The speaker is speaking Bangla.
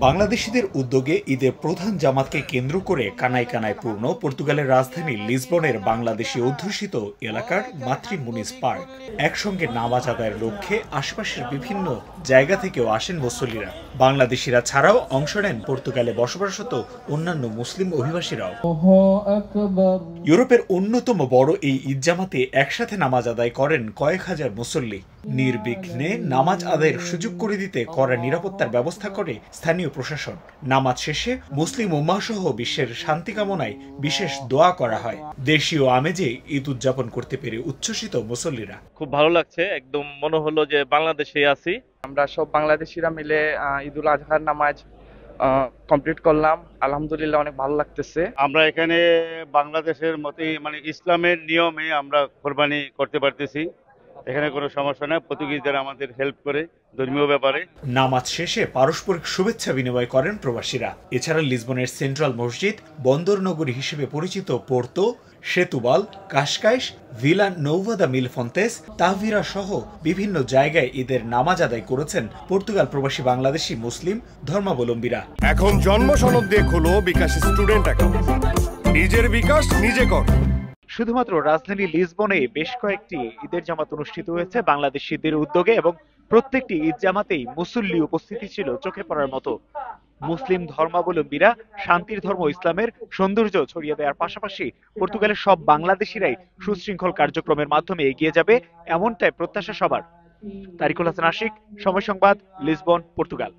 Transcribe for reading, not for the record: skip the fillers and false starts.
বাংলাদেশিদের উদ্যোগে ঈদের প্রধান জামাতকে কেন্দ্র করে কানায় কানায় পূর্ণ পর্তুগালের রাজধানী লিসবনের বাংলাদেশি অধ্যুষিত এলাকার মাতৃ মুনিস পার্ক। একসঙ্গে নামাজ আদায়ের লক্ষ্যে আশপাশের বিভিন্ন জায়গা থেকেও আসেন মুসল্লিরা। বাংলাদেশিরা ছাড়াও অংশ নেন পর্তুগালে বসবাসরত অন্যান্য মুসলিম অভিবাসীরাও। ইউরোপের অন্যতম বড় এই ঈদ জামাতে একসাথে নামাজ আদায় করেন কয়েক হাজার মুসল্লি। নির্বিঘ্নে নামাজ আদায়ের সুযোগ করে দিতে কড়া নিরাপত্তার ব্যবস্থা করে স্থানীয় প্রশাসন। নামাজ শেষে মুসলিম উম্মাহ সহ বিশ্বের শান্তি কামনায় বিশেষ দোয়া করা হয়। দেশীয় আমেজে ঈদ উদযাপন করতে পেরে উচ্ছ্বসিত মুসল্লিরা। খুব ভালো লাগছে, একদম মনে হলো যে বাংলাদেশে আছি। আমরা সব বাংলাদেশিরা মিলে ঈদুল আজহার নামাজ কমপ্লিট করলাম। আলহামদুলিল্লাহ অনেক ভালো লাগতেছে। আমরা এখানে বাংলাদেশের মতোই ইসলামের নিয়মে আমরা কোরবানি করতে পারতেছি। এখানে কোনো সমস্যা নেই, পর্তুগিজরা আমাদের হেল্প করে ধর্মীয় ব্যাপারে। নামাজ শেষে পারস্পরিক শুভেচ্ছা বিনিময় করেন প্রবাসীরা। এছাড়া লিসবনের সেন্ট্রাল মসজিদ, বন্দর নগরী হিসেবে পরিচিত পোর্তো, সেতুবাল, কাশকাইশ, ভিলা নৌভা দা মিল ফন্তেস, তাহভিরা সহ বিভিন্ন জায়গায় ঈদের নামাজ আদায় করেছেন পর্তুগাল প্রবাসী বাংলাদেশি মুসলিম ধর্মাবলম্বীরা। এখন জন্ম সনদ দিয়ে খোলো বিকাশ স্টুডেন্ট অ্যাকাউন্ট। নিজের বিকাশ নিজে কর। শুধুমাত্র রাজধানী লিসবনে বেশ কয়েকটি ঈদের জামাত অনুষ্ঠিত হয়েছে বাংলাদেশিদের উদ্যোগে এবং প্রত্যেকটি ঈদ জামাতেই মুসল্লি উপস্থিতি ছিল চোখে পড়ার মতো। মুসলিম ধর্মাবলম্বীরা শান্তির ধর্ম ইসলামের সৌন্দর্য ছড়িয়ে দেওয়ার পাশাপাশি পর্তুগালের সব বাংলাদেশিরাই সুশৃঙ্খল কার্যক্রমের মাধ্যমে এগিয়ে যাবে এমনটাই প্রত্যাশা সবার। তারিকুল হাসান আশিক, সময় সংবাদ, লিসবন, পর্তুগাল।